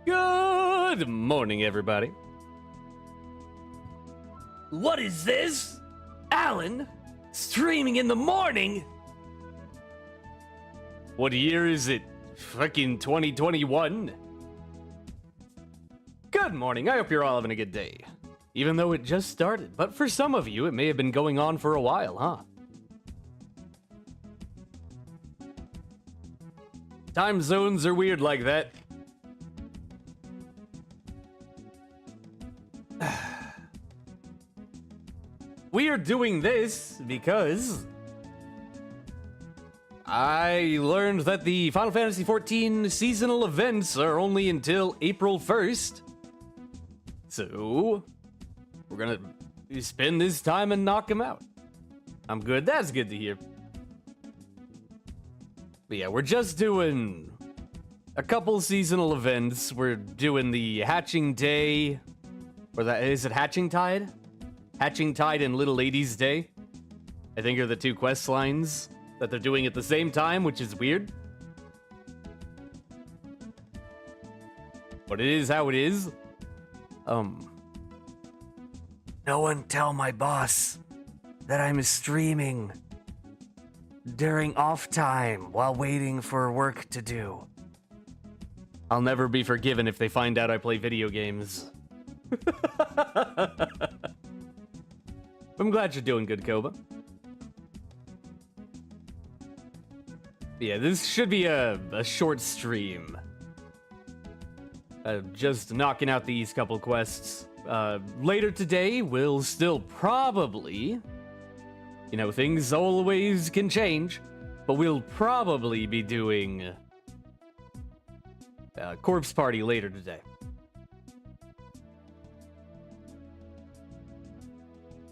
Good morning, everybody. What is this? Alan? Streaming in the morning? What year is it? Fucking 2021? Good morning, I hope you're all having a good day. Even though it just started, but for some of you, it may have been going on for a while, huh? Time zones are weird like that. We are doing this because I learned that the Final Fantasy XIV seasonal events are only until April 1st. So, we're gonna spend this time and knock them out. I'm good, that's good to hear. But yeah, we're just doing a couple seasonal events. We're doing the Hatching Day, or that is it Hatching Tide? Hatching Tide and Little Lady's Day, I think, are the two quest lines that they're doing at the same time, which is weird. But it is how it is. No one tell my boss that I'm streaming during off time while waiting for work to do. I'll never be forgiven if they find out I play video games. I'm glad you're doing good, Koba. Yeah, this should be a short stream. Just knocking out these couple quests. Later today, we'll still probably... You know, things always can change, but we'll probably be doing... Corpse Party later today.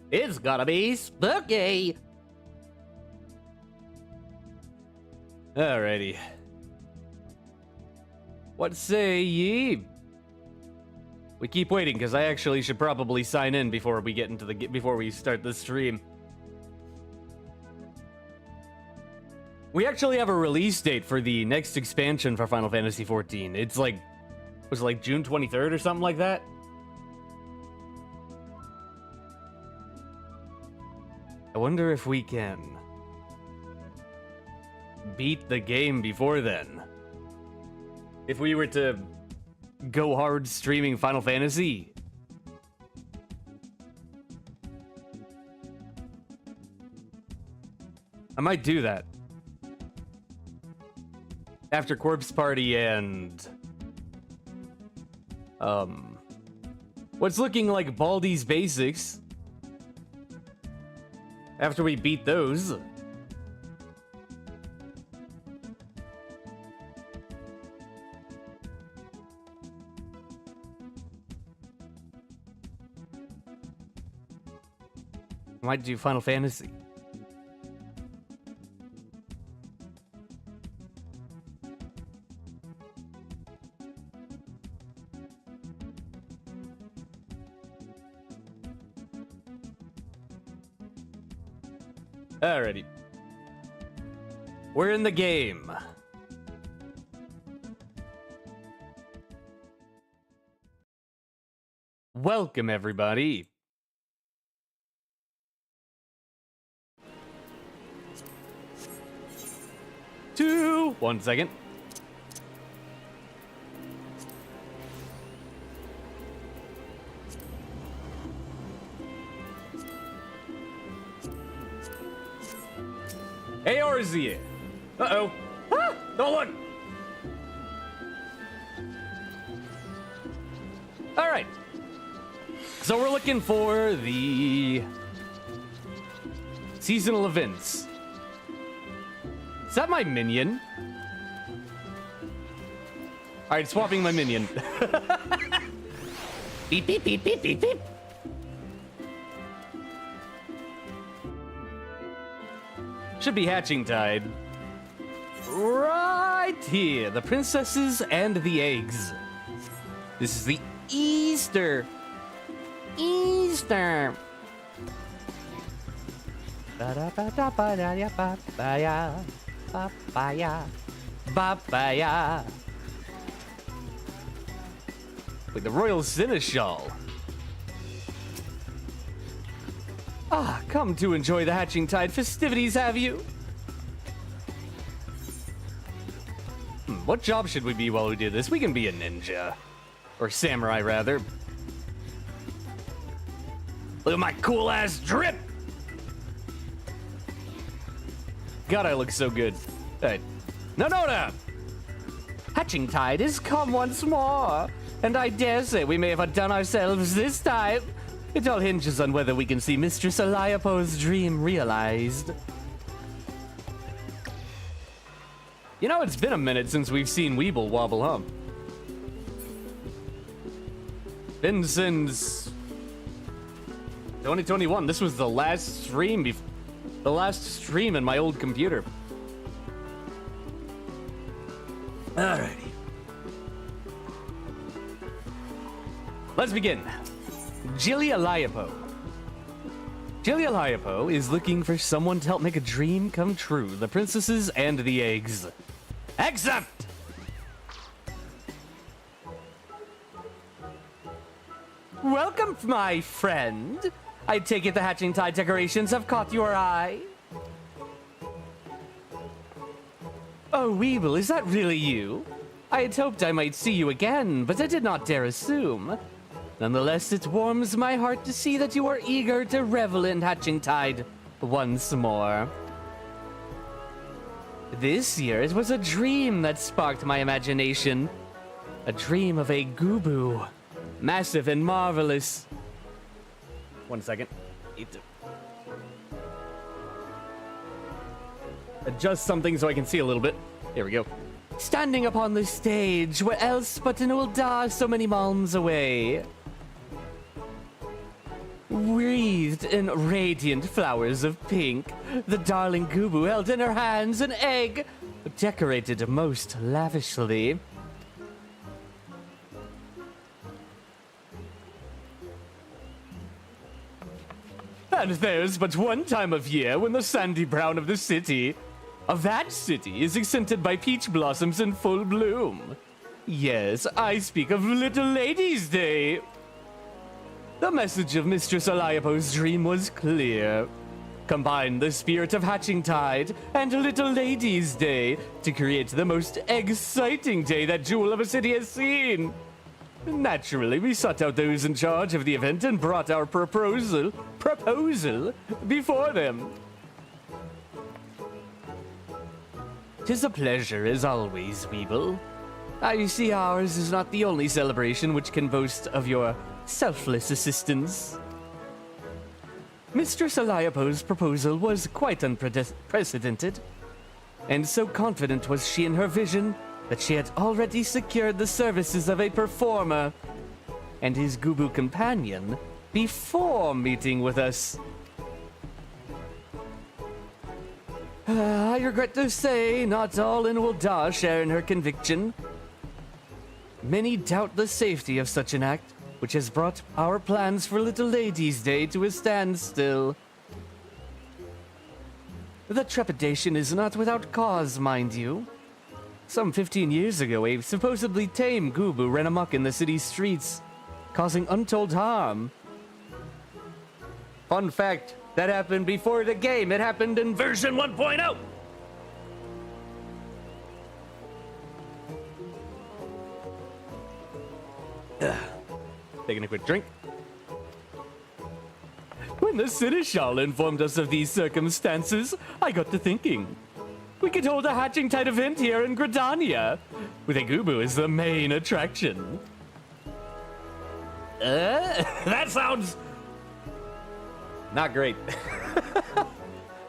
It's gonna be spooky! Alrighty. What say ye? We keep waiting, because I actually should probably sign in before we get into before we start the stream. We actually have a release date for the next expansion for Final Fantasy XIV. It's like, was it like June 23rd or something like that? I wonder if we can beat the game before then. If we were to go hard streaming Final Fantasy. I might do that. After Corpse Party and... what's looking like Baldi's Basics. After we beat those. Might do Final Fantasy. Alrighty. We're in the game. Welcome, everybody. One second. Hey, Orzie. Uh-oh. Ah, don't look. All right. So we're looking for the seasonal events. Is that my minion? All right, swapping my minion. Beep, beep, beep, beep, beep, beep. Should be Hatching Tide. Right here, the princesses and the eggs. This is the Easter. Easter. Like the Royal Seneschal. Ah, come to enjoy the Hatching Tide festivities, have you? What job should we be while we do this? We can be a ninja. Or samurai, rather. Look at my cool-ass drip! God, I look so good. Hey. No! Hatching Tide is come once more. And I dare say we may have outdone ourselves this time. It all hinges on whether we can see Mistress Aliulo's dream realized. You know, it's been a minute since we've seen Weeble wobble, huh? Been since 2021. This was the last stream in my old computer. Alrighty. Let's begin. Aliulo. Aliulo is looking for someone to help make a dream come true. The princesses and the eggs. Accept! Welcome, my friend. I take it the Hatching Tide decorations have caught your eye. Oh, Weeble, is that really you? I had hoped I might see you again, but I did not dare assume. Nonetheless, it warms my heart to see that you are eager to revel in Hatching Tide once more. This year, it was a dream that sparked my imagination. A dream of a Gubu. Massive and marvelous. 1 second. Need to adjust something so I can see a little bit. Here we go. Standing upon the stage, where else but in Ul'dah, so many malms away. Wreathed in radiant flowers of pink, the darling Gubu held in her hands an egg, decorated most lavishly. And there's but one time of year when the sandy brown of that city is accented by peach blossoms in full bloom. Yes, I speak of Little Ladies' Day. The message of Mistress Aliulo's dream was clear. Combine the spirit of Hatching Tide and Little Ladies' Day to create the most exciting day that Jewel of a City has seen. Naturally, we sought out those in charge of the event and brought our proposal before them. 'Tis a pleasure, as always, Weeble. I see ours is not the only celebration which can boast of your selfless assistance. Mistress Aliulo's proposal was quite unprecedented, and so confident was she in her vision that she had already secured the services of a performer and his Gubu companion before meeting with us. I regret to say, not all in Ul'dah share in her conviction. Many doubt the safety of such an act, which has brought our plans for Little Ladies' Day to a standstill. The trepidation is not without cause, mind you. Some 15 years ago, a supposedly tame Gubu ran amok in the city's streets, causing untold harm. Fun fact, that happened before the game. It happened in version 1.0. Taking a quick drink. When the Seneschal informed us of these circumstances, I got to thinking. We could hold a Hatching Tide event here in Gridania, with a Gubu as the main attraction. That sounds not great.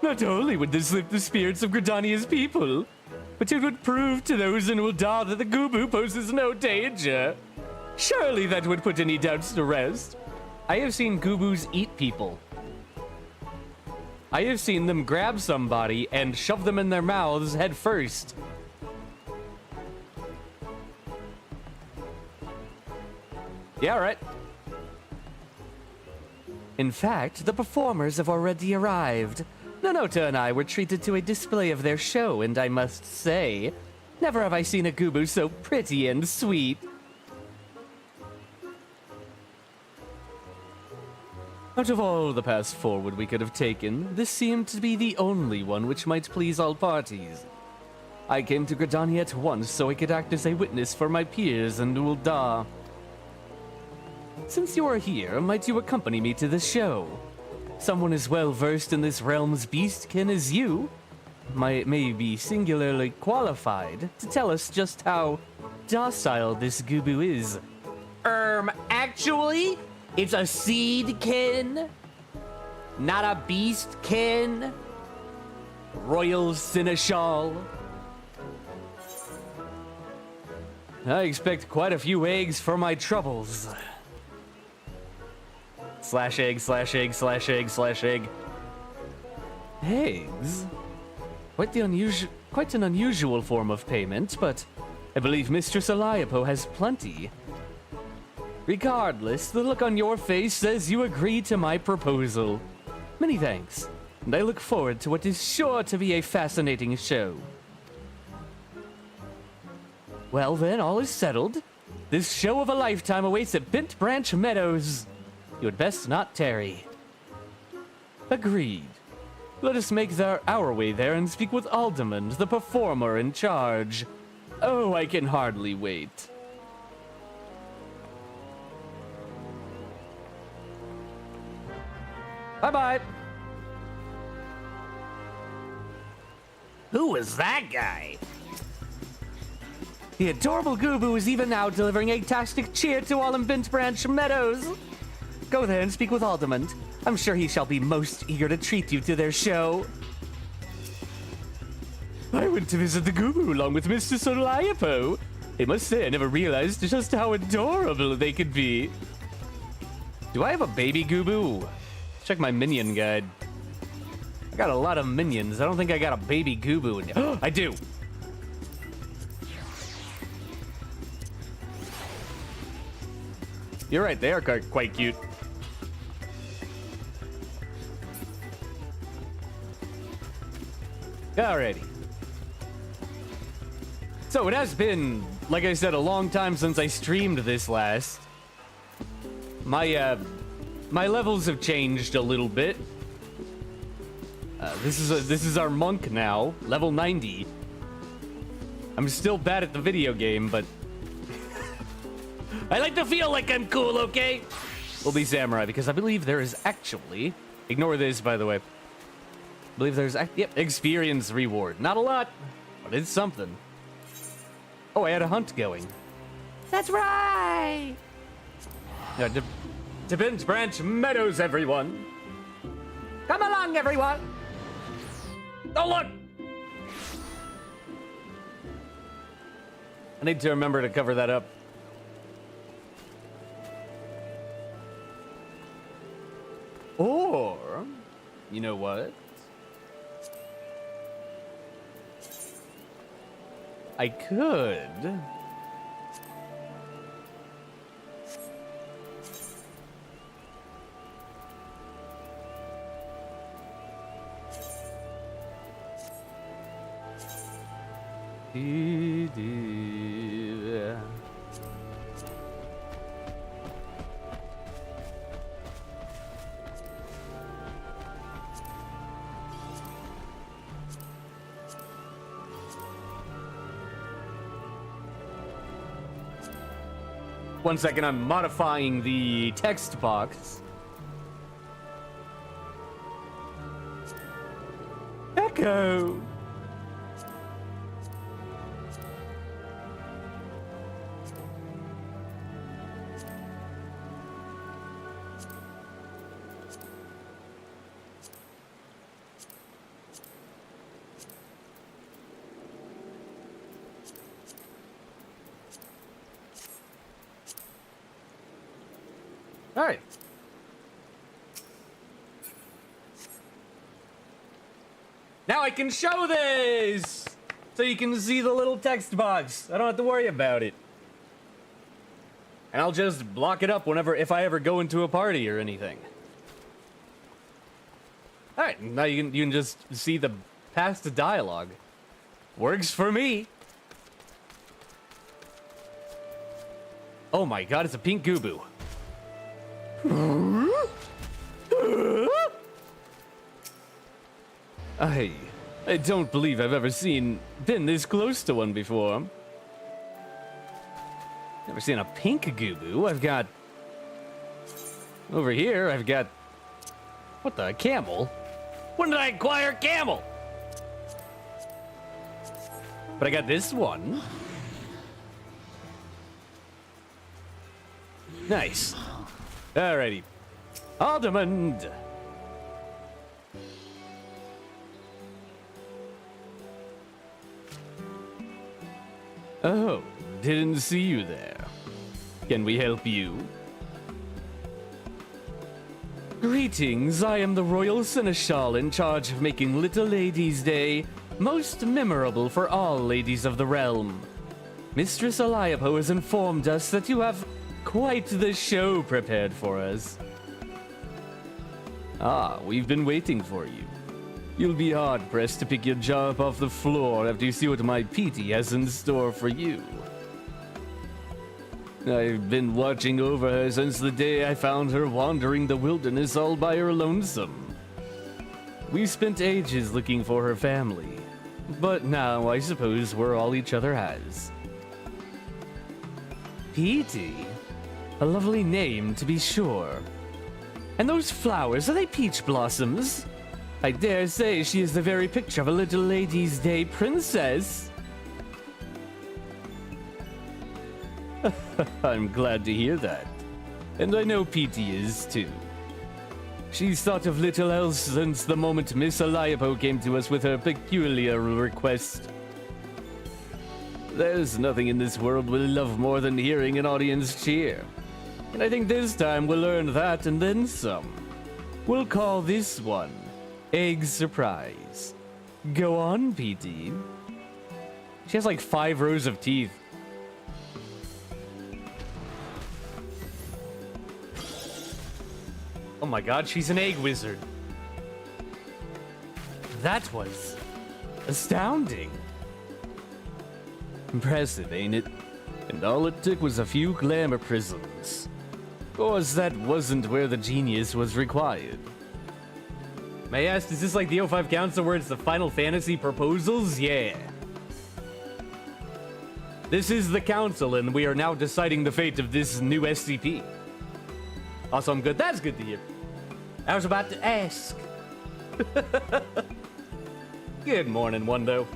Not only would this lift the spirits of Gridania's people, but it would prove to those in Ul'dah that the Gubu poses no danger. Surely that would put any doubts to rest. I have seen Gubus eat people. I have seen them grab somebody and shove them in their mouths head first. Yeah, right. In fact, the performers have already arrived. Nanota and I were treated to a display of their show, and I must say, never have I seen a Gubu so pretty and sweet. Out of all the paths forward we could have taken, this seemed to be the only one which might please all parties. I came to Gridania at once so I could act as a witness for my peers and Ul'dah. Since you are here, might you accompany me to the show? Someone as well versed in this realm's beastkin as you may be singularly qualified to tell us just how docile this Gubu is. Actually, it's a seedkin, not a beastkin. Royal Seneschal. I expect quite a few eggs for my troubles. Slash egg, slash egg, slash egg, slash egg. Eggs? Quite an unusual form of payment, but I believe Mistress Aliulo has plenty. Regardless, the look on your face says you agree to my proposal. Many thanks, and I look forward to what is sure to be a fascinating show. Well then, all is settled. This show of a lifetime awaits at Bent Branch Meadows. You had best not tarry. Agreed. Let us make our way there and speak with Alderman, the performer in charge. Oh, I can hardly wait. Bye-bye. Who was that guy? The adorable Gubu is even now delivering a tastic cheer to all in Bent Branch Meadows. Go there and speak with Alderman. I'm sure he shall be most eager to treat you to their show. I went to visit the Gubu along with Mr. Aliulo. I must say I never realized just how adorable they could be. Do I have a baby Gubu? Check my minion guide. I got a lot of minions. I don't think I got a baby Gubu. I do. You're right, they are quite cute. Alrighty. So it has been, like I said, a long time since I streamed this last. My levels have changed a little bit. This is our monk now, level 90. I'm still bad at the video game, but I like to feel like I'm cool, okay? We'll be samurai because I believe there is actually, ignore this by the way. I believe there's, yep, experience reward. Not a lot, but it's something. Oh, I had a hunt going. That's right! Yeah, to Bent Branch Meadows, everyone. Come along, everyone! Oh, look! I need to remember to cover that up. Or, you know what? I could. One second, I'm modifying the text box. Echo! All right. Now I can show this! So you can see the little text box. I don't have to worry about it. And I'll just block it up if I ever go into a party or anything. All right, now you can just see the past dialogue. Works for me. Oh my god, it's a pink Gubu. I don't believe I've ever been this close to one before. Never seen a pink Gubu. Over here, I've got... What the? Camel? When did I acquire camel? But I got this one. Nice. Alrighty. Aldermond. Oh, didn't see you there. Can we help you? Greetings, I am the Royal Seneschal in charge of making Little Ladies' Day most memorable for all ladies of the realm. Mistress Aliulo has informed us that you have quite the show prepared for us. Ah, we've been waiting for you. You'll be hard-pressed to pick your jaw up off the floor after you see what my PT has in store for you. I've been watching over her since the day I found her wandering the wilderness all by her lonesome. We spent ages looking for her family, but now I suppose we're all each other has. Petey? A lovely name, to be sure. And those flowers, are they peach blossoms? I dare say she is the very picture of a Little Ladies' Day princess. I'm glad to hear that. And I know Petey is too. She's thought of little else since the moment Miss Aliulo came to us with her peculiar request. There's nothing in this world we love more than hearing an audience cheer. And I think this time we'll learn that and then some. We'll call this one Egg Surprise. Go on, Petey. She has like 5 rows of teeth. Oh my god, she's an egg wizard. That was astounding. Impressive, ain't it? And all it took was a few glamour prisms. Of course, that wasn't where the genius was required. May I ask, is this like the O5 Council where it's the Final Fantasy proposals? Yeah. This is the council, and we are now deciding the fate of this new SCP. Also, I'm good. That's good to hear. I was about to ask. Good morning, Wando.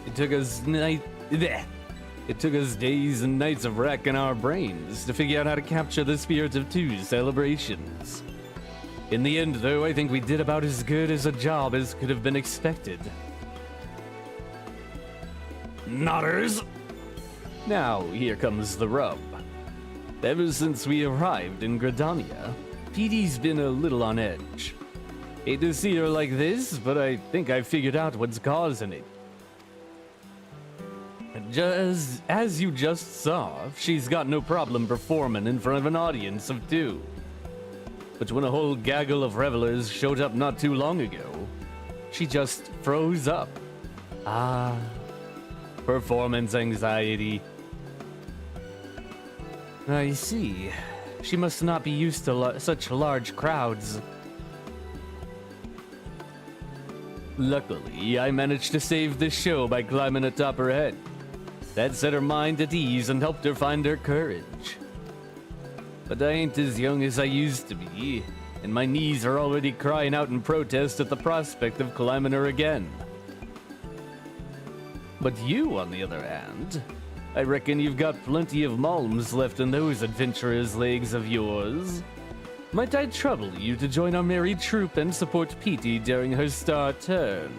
It took us days and nights of racking our brains to figure out how to capture the spirit of 2's celebrations. In the end, though, I think we did about as good as a job as could have been expected. Nodders! Now, here comes the rub. Ever since we arrived in Gridania, Petey's been a little on edge. Hate to see her like this, but I think I figured out what's causing it. Just as you just saw, she's got no problem performing in front of an audience of 2. But when a whole gaggle of revelers showed up not too long ago, she just froze up. Ah, performance anxiety. I see. She must not be used to such large crowds. Luckily, I managed to save the show by climbing atop her head. That set her mind at ease and helped her find her courage. But I ain't as young as I used to be, and my knees are already crying out in protest at the prospect of climbing her again. But you, on the other hand, I reckon you've got plenty of malms left in those adventurous legs of yours. Might I trouble you to join our merry troop and support Petey during her star turn?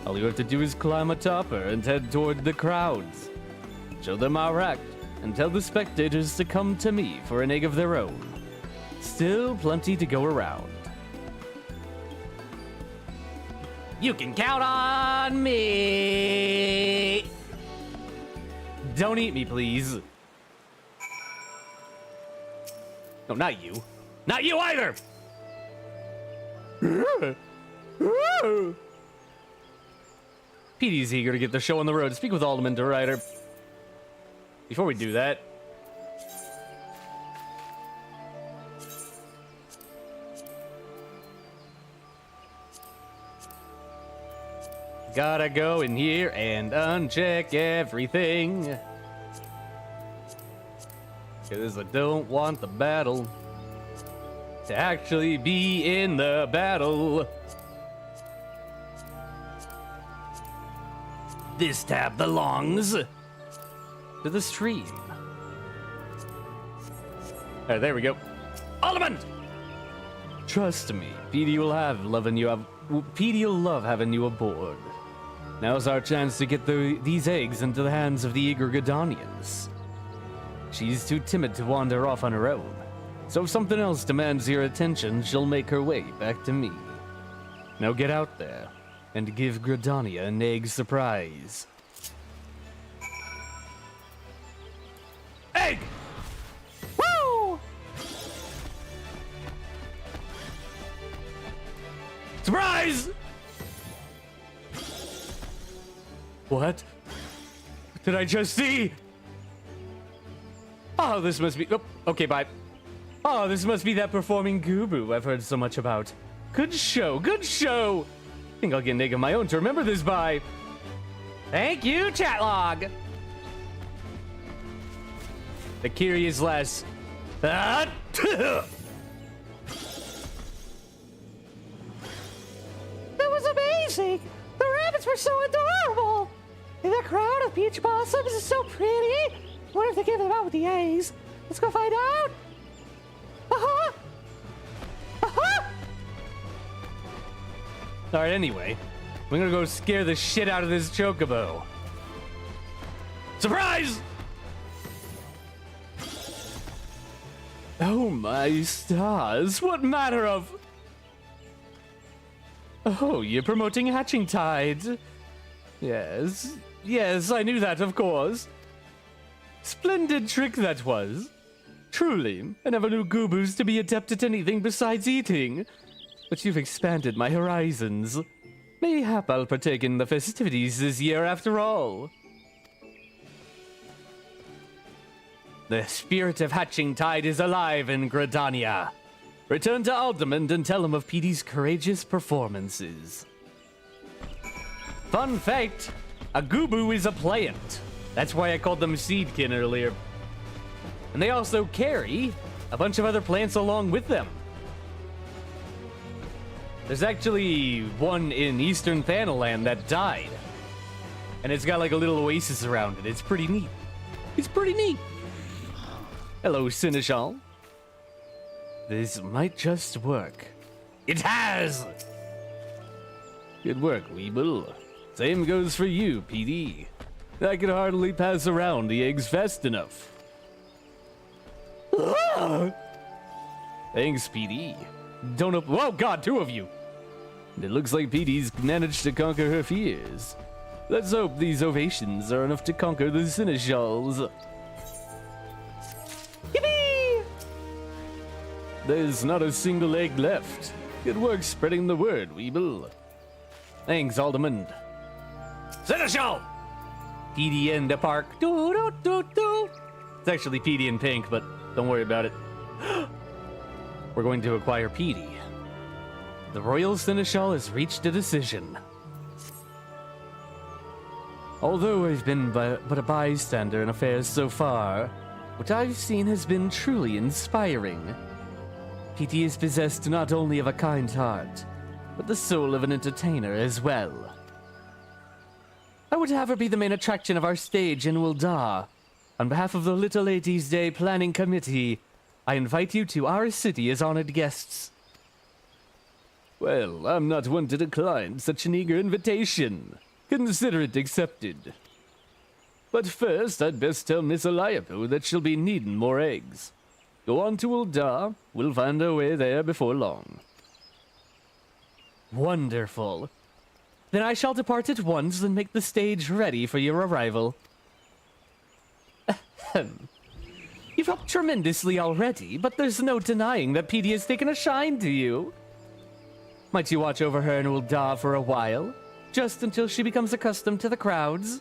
All you have to do is climb atop her and head toward the crowds. Show them our act, and tell the spectators to come to me for an egg of their own. Still plenty to go around. You can count on me! Don't eat me, please. No, not you. Not you either! PD's eager to get the show on the road. Speak with Alderman DeRuyter. Before we do that, gotta go in here and uncheck everything. Because I don't want the battle to actually be in the battle. This tab belongs to the stream. Alright, there we go. Alderman! Trust me, PD will love having you aboard. Now's our chance to get these eggs into the hands of the eager Gridanians. She's too timid to wander off on her own, so if something else demands your attention, she'll make her way back to me. Now get out there and give Gridania an egg surprise. Egg! Woo! Surprise! What did I just see? Oh, this must be... Oh, okay, bye. Oh, this must be that performing Gubu I've heard so much about. Good show, good show! Think I'll get an egg of my own to remember this by. Thank you, chat log. The curious less. That was amazing. The rabbits were so adorable. And the crown of peach blossoms is so pretty. I wonder if they give them out with the A's. Let's go find out. Uh-huh. Uh-huh. Alright, anyway. We're gonna go scare the shit out of this chocobo. Surprise! Oh my stars, what matter of... Oh, you're promoting hatching tides. Yes, yes, I knew that, of course. Splendid trick that was. Truly, I never knew Gubus to be adept at anything besides eating. But you've expanded my horizons. Mayhap I'll partake in the festivities this year after all. The spirit of hatching tide is alive in Gridania. Return to Alderman and tell him of Petey's courageous performances. Fun fact, a Gubu is a plant. That's why I called them seedkin earlier. And they also carry a bunch of other plants along with them. There's actually one in Eastern Thanaland that died. And it's got like a little oasis around it. It's pretty neat. It's pretty neat. Hello, Seneschal. This might just work. It has! Good work, Weeble. Same goes for you, PD. I can hardly pass around the eggs fast enough. Thanks, PD. Don't oh god, two of you! It looks like PD's managed to conquer her fears. Let's hope these ovations are enough to conquer the Seneschals. Yippee! There's not a single egg left. Good work spreading the word, Weeble. Thanks, Alderman. Seneschal! PD in the park. Doo, doo, doo, doo. It's actually PD in pink, but don't worry about it. We're going to acquire PD. The Royal Seneschal has reached a decision. Although I've been but a bystander in affairs so far, what I've seen has been truly inspiring. PD is possessed not only of a kind heart, but the soul of an entertainer as well. I would have her be the main attraction of our stage in Ul'dah. On behalf of the Little Ladies' Day Planning Committee, I invite you to our city as honored guests. Well, I'm not one to decline such an eager invitation. Consider it accepted. But first, I'd best tell Miss Aliulo that she'll be needing more eggs. Go on to Ul'dah. We'll find our way there before long. Wonderful. Then I shall depart at once and make the stage ready for your arrival. You've helped tremendously already, but there's no denying that PD has taken a shine to you. Might you watch over her in Ul'dah for a while? just until she becomes accustomed to the crowds.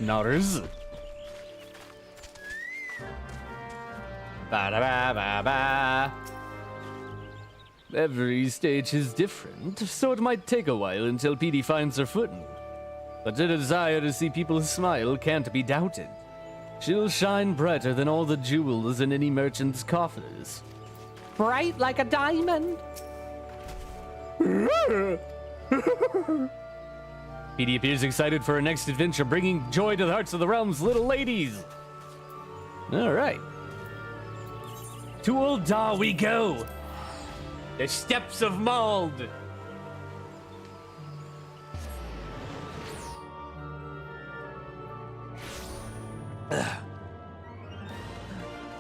Nodders. Ba-da-ba-ba-ba. Every stage is different, so it might take a while until Petey finds her footing. But the desire to see people smile can't be doubted. She'll shine brighter than all the jewels in any merchant's coffers. Bright like a diamond. Petey appears excited for her next adventure, bringing joy to the hearts of the realm's little ladies. All right. To Ul'dah we go. The steps of Mald.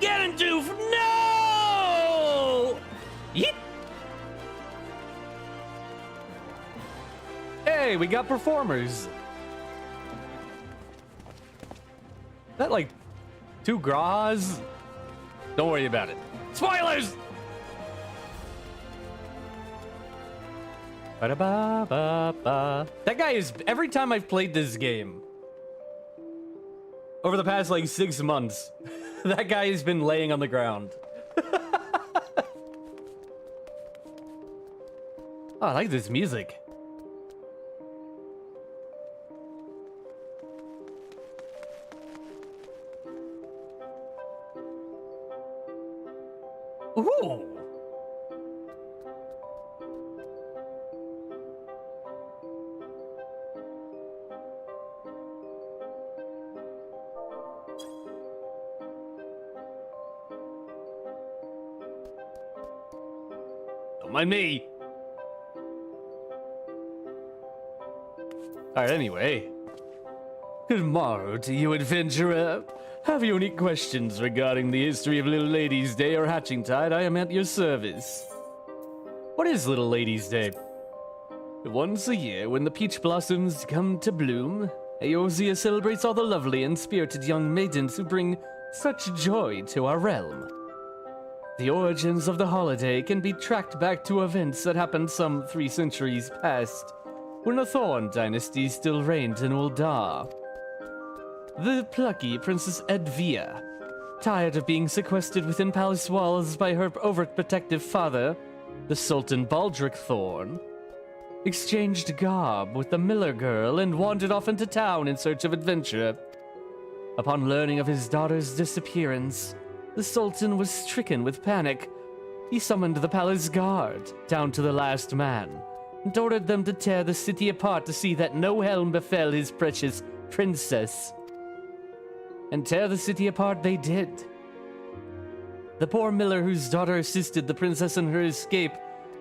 Get into no! Yeet. Hey, we got performers. Is that like 2 Grahas? Don't worry about it. Spoilers! Ba-da-ba-ba-ba. That guy is, every time I've played this game, over the past like 6 months, that guy has been laying on the ground. Oh, I like this music. Ooh. Don't mind me. Alright, anyway. Good morrow to you, adventurer. Have you any questions regarding the history of Little Ladies' Day or Hatching Tide? I am at your service. What is Little Ladies' Day? Once a year, when the peach blossoms come to bloom, Eorzea celebrates all the lovely and spirited young maidens who bring such joy to our realm. The origins of the holiday can be tracked back to events that happened some 3 centuries past, when the Thorn dynasty still reigned in Ul'dah. The plucky Princess Edvia, tired of being sequestered within palace walls by her overprotective father, the Sultan Baldric Thorn, exchanged garb with the miller girl and wandered off into town in search of adventure. Upon learning of his daughter's disappearance, the Sultan was stricken with panic. He summoned the palace guard, down to the last man, and ordered them to tear the city apart to see that no harm befell his precious princess. And tear the city apart they did. The poor miller whose daughter assisted the princess in her escape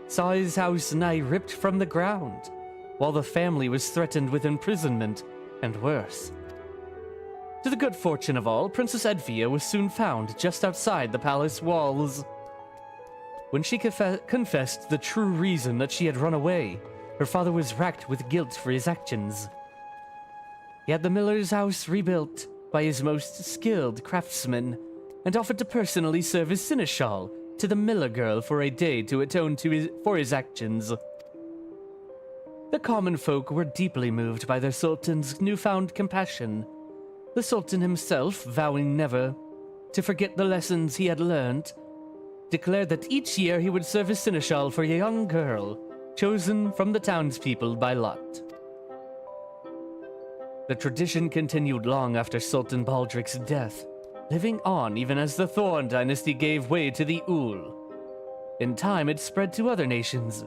saw his house nigh ripped from the ground, while the family was threatened with imprisonment and worse. To the good fortune of all, Princess Edvia was soon found just outside the palace walls. When she confessed the true reason that she had run away, her father was racked with guilt for his actions. He had the miller's house rebuilt by his most skilled craftsmen, and offered to personally serve as seneschal to the miller girl for a day to atone for his actions. The common folk were deeply moved by their sultan's newfound compassion, the sultan himself, vowing never to forget the lessons he had learned, declared that each year he would serve as seneschal for a young girl, chosen from the townspeople by lot. The tradition continued long after Sultan Baldric's death, living on even as the Thorn dynasty gave way to the Ul. In time, it spread to other nations,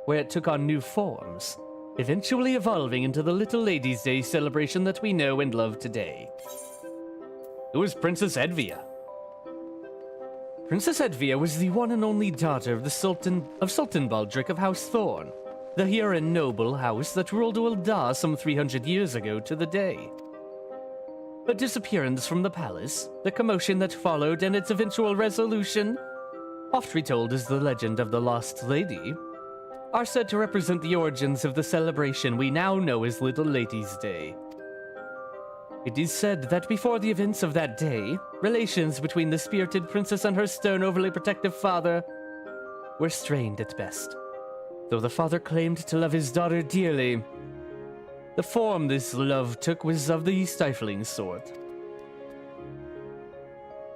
where it took on new forms, eventually evolving into the Little Ladies' Day celebration that we know and love today. It was Princess Edvia. Princess Edvia was the one and only daughter of Sultan Baldric of House Thorn, the Huron noble house that ruled Ul'dah some 300 years ago to the day. Her disappearance from the palace, the commotion that followed, and its eventual resolution, oft retold as the legend of the Lost Lady, are said to represent the origins of the celebration we now know as Little Ladies' Day. It is said that before the events of that day, relations between the spirited princess and her stern, overly protective father were strained at best. though the father claimed to love his daughter dearly. The form this love took was of the stifling sort.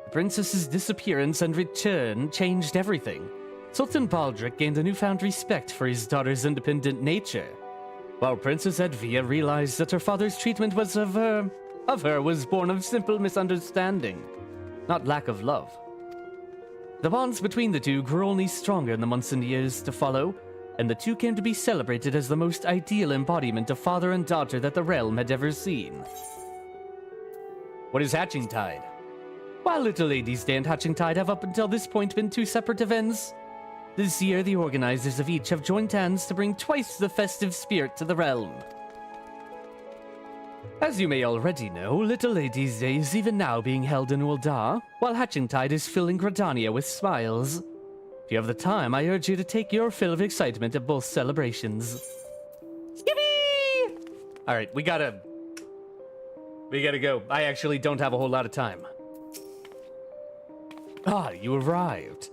The princess's disappearance and return changed everything. Sultan Baldric gained a newfound respect for his daughter's independent nature, while Princess Edvia realized that her father's treatment of her was born of simple misunderstanding, not lack of love. The bonds between the two grew only stronger in the months and years to follow, and the two came to be celebrated as the most ideal embodiment of father and daughter that the realm had ever seen. What is Hatching Tide? While Little Ladies' Day and Hatching Tide have up until this point been two separate events, this year the organizers of each have joined hands to bring twice the festive spirit to the realm. As you may already know, Little Ladies' Day is even now being held in Uldar, while Hatching Tide is filling Gridania with smiles. If you have the time, I urge you to take your fill of excitement at both celebrations. Yippee! Alright, we gotta go. I actually don't have a whole lot of time. Ah, you arrived.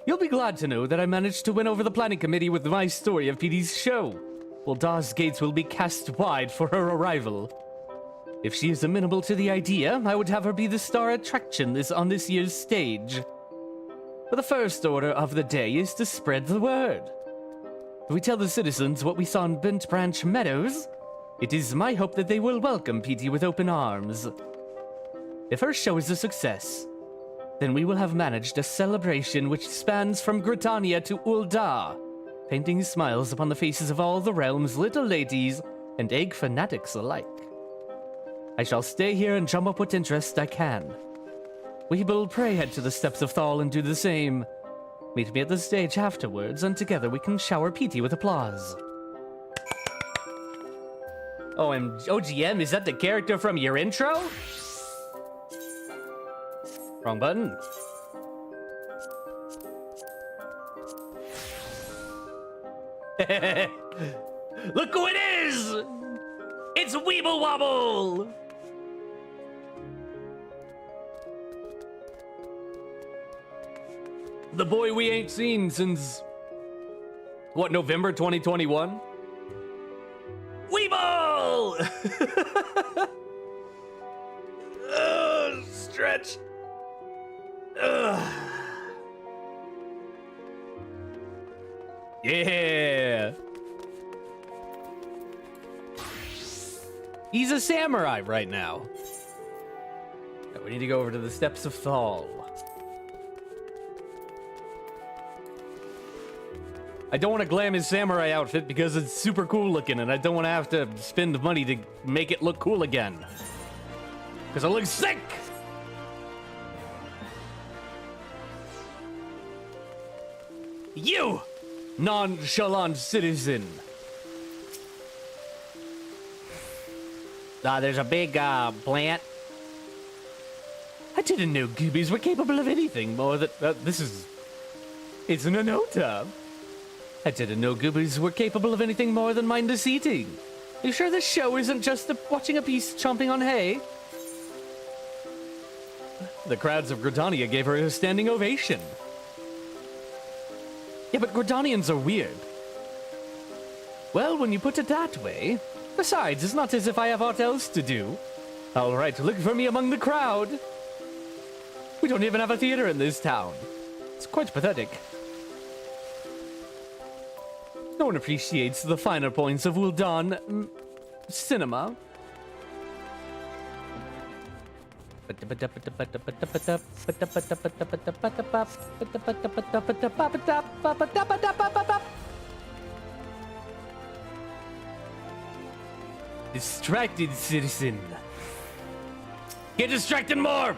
You'll be glad to know that I managed to win over the planning committee with my story of Petey's show. Uldar's gates will be cast wide for her arrival. If she is amenable to the idea, I would have her be the star attraction on this year's stage. But the first order of the day is to spread the word. If we tell the citizens what we saw in Bent Branch Meadows, it is my hope that they will welcome Petey with open arms. If her show is a success, then we will have managed a celebration which spans from Gridania to Uldar, painting smiles upon the faces of all the realm's little ladies and egg fanatics alike. I shall stay here and drum up what interest I can. We will pray head to the steps of Thal and do the same. Meet me at the stage afterwards, and together we can shower Petey with applause. Oh, and OGM, is that the character from your intro? Wrong button. Look who it is! It's Weeble Wobble! The boy we ain't seen since, what, November 2021? Weeble! Stretch. Yeah. He's a samurai right now. Now we need to go over to the steps of Thal. I don't want to glam his samurai outfit because it's super cool looking, and I don't want to have to spend money to make it look cool again. Because it looks sick! You, nonchalant citizen. There's a big, plant. I didn't know goobies were capable of anything more than... It's an Anota. I didn't know goobies were capable of anything more than mindless eating. You sure this show isn't just watching a beast chomping on hay? The crowds of Gridania gave her a standing ovation. Yeah, but Gridanians are weird. Well, when you put it that way... Besides, it's not as if I have aught else to do. All right, look for me among the crowd. We don't even have a theater in this town. It's quite pathetic. No one appreciates the finer points of Uldan cinema. Distracted citizen. Get distracted more!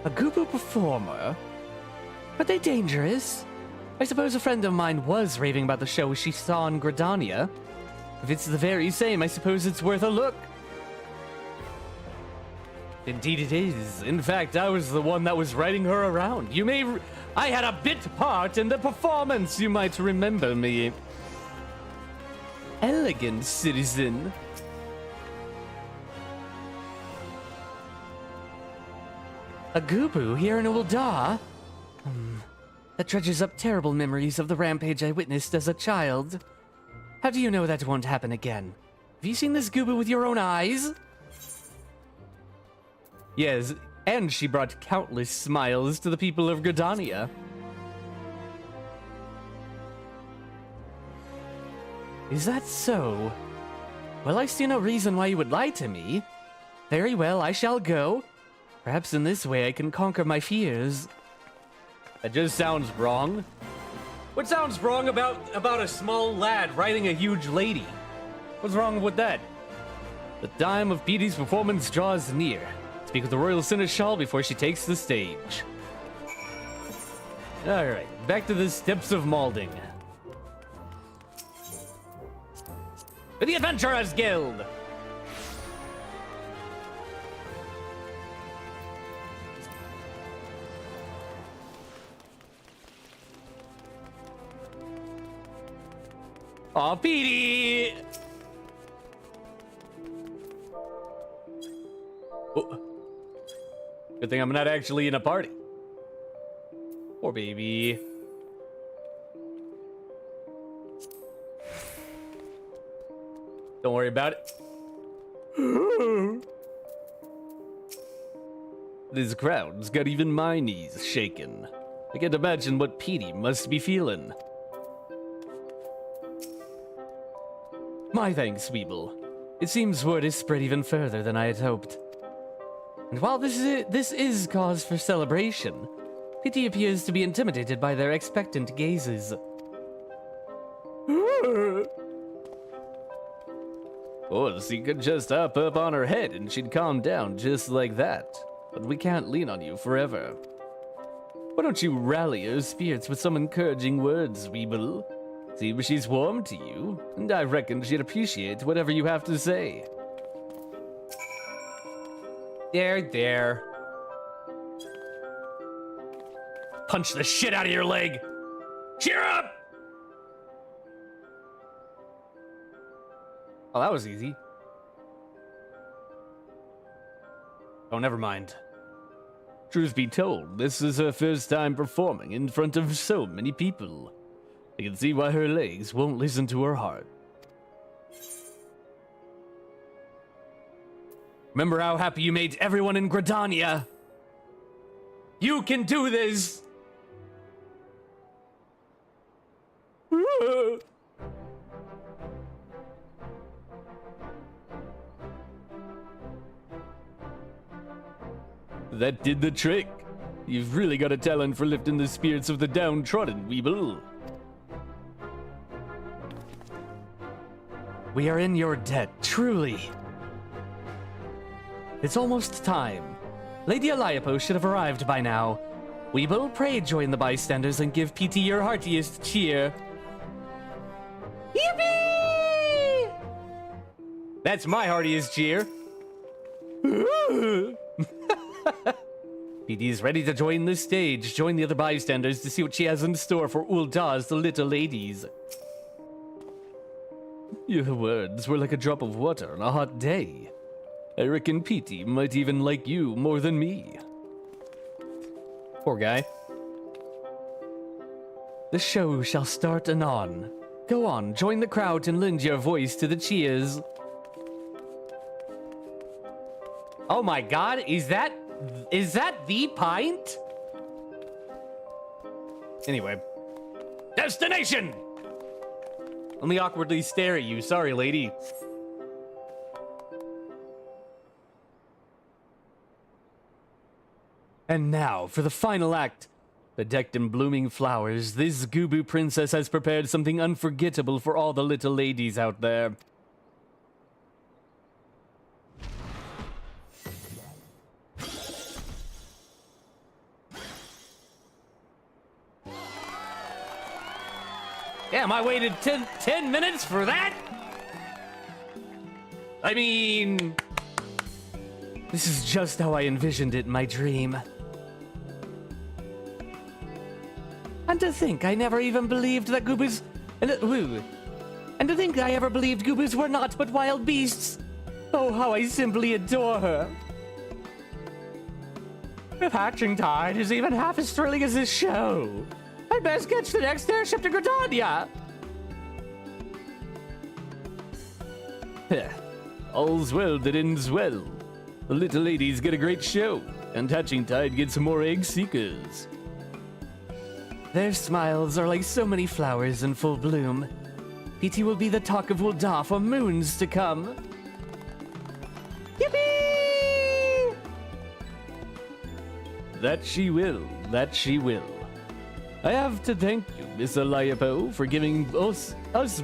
A Goobu performer? Are they dangerous? I suppose a friend of mine was raving about the show she saw in Gridania. If it's the very same, I suppose it's worth a look. Indeed it is. In fact, I was the one that was riding her around. I had a bit part in the performance, you might remember me. Elegant citizen. A Goobu here in Uldar? that dredges up terrible memories of the rampage I witnessed as a child. How do you know that won't happen again? Have you seen this Gooba with your own eyes? Yes, and she brought countless smiles to the people of Gridania. Is that so? Well, I see no reason why you would lie to me. Very well, I shall go. Perhaps in this way I can conquer my fears. That just sounds wrong. What sounds wrong about a small lad riding a huge lady? What's wrong with that? The time of Petey's performance draws near. Speak with the Royal Seneschal before she takes the stage. Alright, back to the steps of Malding. For the Adventurers Guild! Aw, Petey! Oh. Good thing I'm not actually in a party. Poor baby. Don't worry about it. This crowd's got even my knees shaking. I can't imagine what Petey must be feeling. My thanks, Weeble. It seems word is spread even further than I had hoped. And while this is cause for celebration, Petey appears to be intimidated by their expectant gazes. Oh, she could just up on her head and she'd calm down just like that. But we can't lean on you forever. Why don't you rally her spirits with some encouraging words, Weeble? See if she's warm to you, and I reckon she'd appreciate whatever you have to say. There. Punch the shit out of your leg! Cheer up! Oh, that was easy. Oh, never mind. Truth be told, this is her first time performing in front of so many people. I can see why her legs won't listen to her heart. Remember how happy you made everyone in Gridania? You can do this! That did the trick. You've really got a talent for lifting the spirits of the downtrodden, Weeble. We are in your debt, truly. It's almost time. Lady Aliulo should have arrived by now. Weeble, pray join the bystanders and give Petey your heartiest cheer. Yippee! That's my heartiest cheer. Petey is ready to join the stage. Join the other bystanders to see what she has in store for Ulda's the little ladies. Your words were like a drop of water on a hot day. I reckon Petey might even like you more than me. Poor guy. The show shall start anon. Go on, join the crowd and lend your voice to the cheers. Oh my god, is that the pint? Anyway. Destination! Let me awkwardly stare at you. Sorry, lady. And now, for the final act. Bedecked in blooming flowers, this Gubu princess has prepared something unforgettable for all the little ladies out there. Damn, I waited 10 minutes for that? I mean... This is just how I envisioned it in my dream. And to think I never even believed that Goobas... And to think I ever believed Goobas were not but wild beasts. Oh, how I simply adore her. If Hatching Tide is even half as thrilling as this show, I'd best catch the next airship to Gridania. All's well that ends well. The little ladies get a great show, and Hatching Tide gets some more egg seekers. Their smiles are like so many flowers in full bloom. PT will be the talk of Ul'dah for moons to come. Yippee! That she will, that she will. I have to thank you, Miss Aliulo, for giving us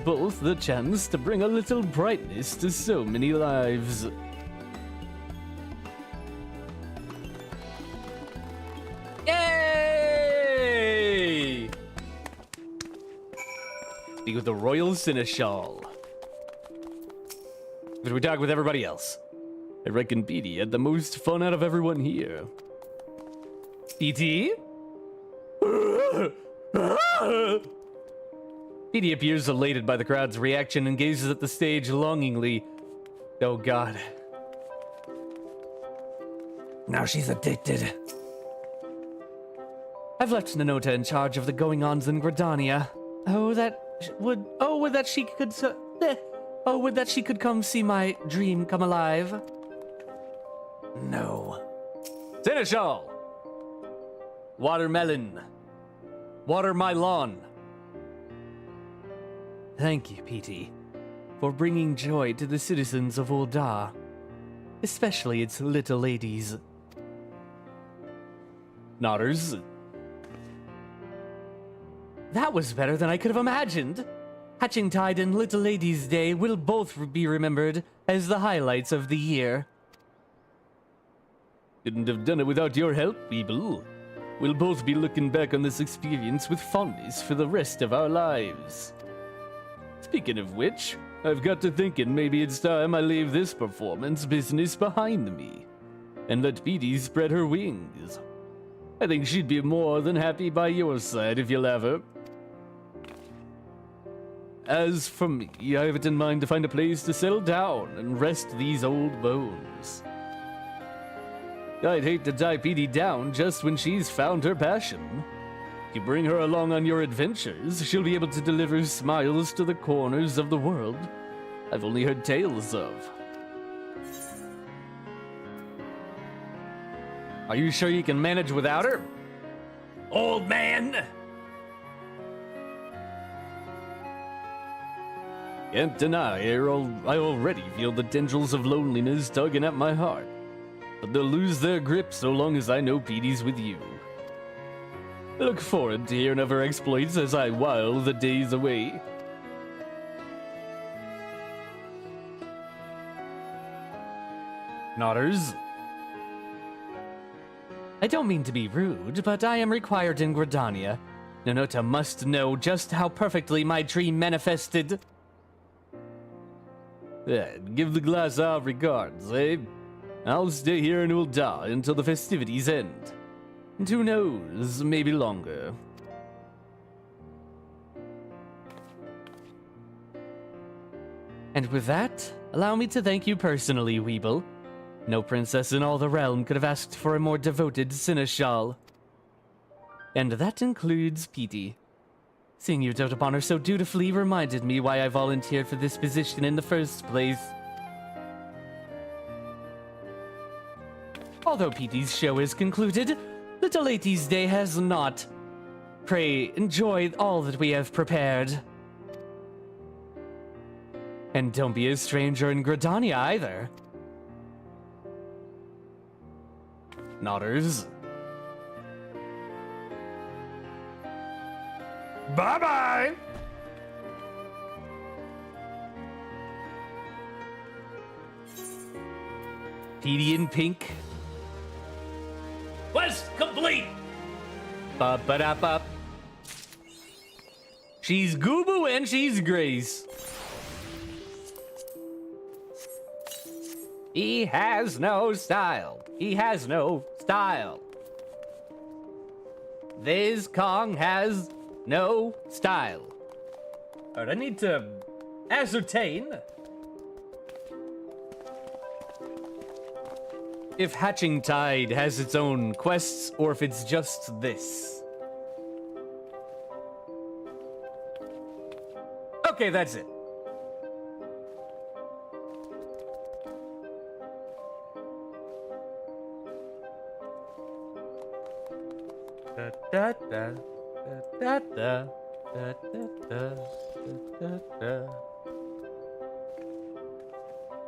both the chance to bring a little brightness to so many lives. Yay! Speak with the Royal Seneschal. But we talk with everybody else. I reckon Petey had the most fun out of everyone here. Petey? Petey appears elated by the crowd's reaction and gazes at the stage longingly. Oh god. Now she's addicted. I've left Nanota in charge of the going-ons in Gridania. Would that she could come see my dream come alive. No. Seneschal! Watermelon. Water my lawn. Thank you, Petey, for bringing joy to the citizens of Ul'dah, especially its little ladies. Nodders. That was better than I could have imagined. Hatching Tide and Little Ladies Day will both be remembered as the highlights of the year. Couldn't have done it without your help, people. We'll both be looking back on this experience with fondness for the rest of our lives. Speaking of which, I've got to thinking maybe it's time I leave this performance business behind me and let Petey spread her wings. I think she'd be more than happy by your side if you'll have her. As for me, I have it in mind to find a place to settle down and rest these old bones. I'd hate to tie Petey down just when she's found her passion. If you bring her along on your adventures, she'll be able to deliver smiles to the corners of the world I've only heard tales of. Are you sure you can manage without her? Old man! Can't deny, I already feel the tendrils of loneliness tugging at my heart. But they'll lose their grip so long as I know Petey's with you. I look forward to hearing of her exploits as I while the days away. Nodders. I don't mean to be rude, but I am required in Gridania. Nanota must know just how perfectly my dream manifested. Give the glass our regards, eh? I'll stay here in Ul'dah until the festivities end. And who knows, maybe longer. And with that, allow me to thank you personally, Weeble. No princess in all the realm could have asked for a more devoted seneschal. And that includes Petey. Seeing you dote upon her so dutifully reminded me why I volunteered for this position in the first place. Although Petey's show is concluded, Little Ladies' Day has not. Pray, enjoy all that we have prepared. And don't be a stranger in Gridania either. Nodders. Bye-bye! Petey in pink. Quest complete! Ba-ba-da-ba. She's Goobo and she's Grace. He has no style. He has no style. This Kong has no style. Alright, I need to ascertain if Hatching Tide has its own quests or if it's just this. Okay, that's it. Da, da, da, da, da, da, da, da, da.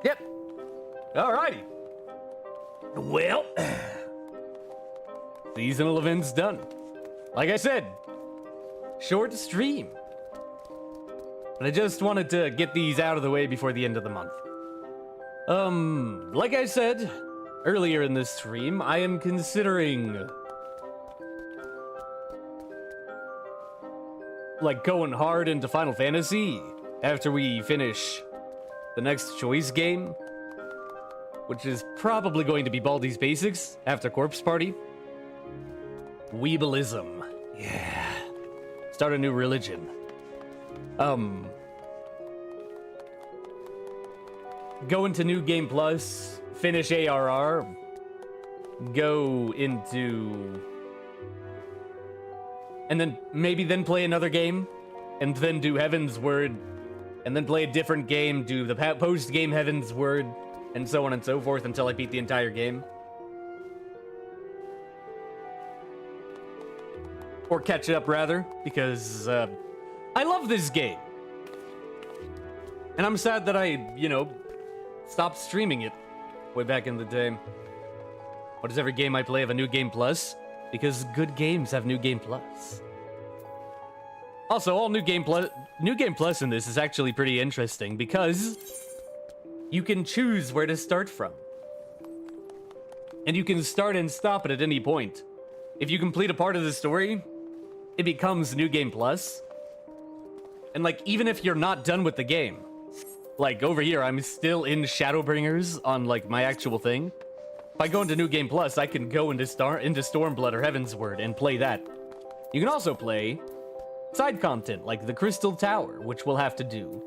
Yep. Alrighty. Well, seasonal events done. Like I said, short stream. But I just wanted to get these out of the way before the end of the month. Like I said earlier in this stream, I am considering like going hard into Final Fantasy after we finish the next choice game, which is probably going to be Baldi's Basics after Corpse Party. Weebilism. Yeah. Start a new religion. Go into New Game Plus, finish ARR, go into... and then maybe then play another game, and then do Heaven's Word, and then play a different game, do the post-game Heaven's Word, and so on and so forth until I beat the entire game. Or catch it up, rather, because I love this game. And I'm sad that I, stopped streaming it way back in the day. What does every game I play have a New Game Plus? Because good games have New Game Plus. Also, all New Game Plus in this is actually pretty interesting because you can choose where to start from. And you can start and stop it at any point. If you complete a part of the story, it becomes New Game Plus. And like, even if you're not done with the game, like over here, I'm still in Shadowbringers on like my actual thing. If I go into New Game Plus, I can go into Stormblood or Heaven's Word and play that. You can also play side content like the Crystal Tower, which we'll have to do.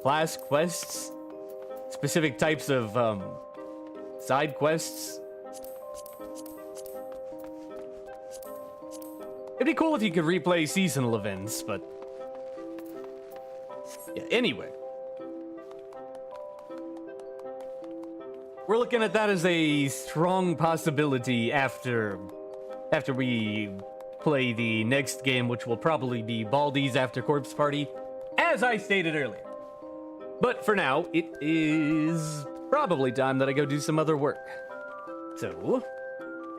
Class quests, specific types of side quests. It'd be cool if you could replay seasonal events, but yeah, anyway. We're looking at that as a strong possibility after we play the next game, which will probably be Baldi's After Corpse Party, as I stated earlier. But for now, it is probably time that I go do some other work. So,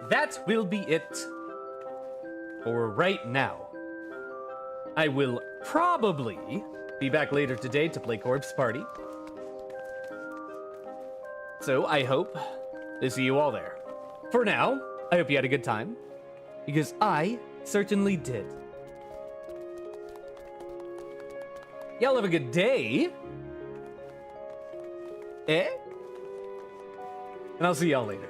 that will be it for right now. I will probably be back later today to play Corpse Party. So I hope to see you all there. For now, I hope you had a good time, because I certainly did. Y'all have a good day. Eh? And I'll see y'all later.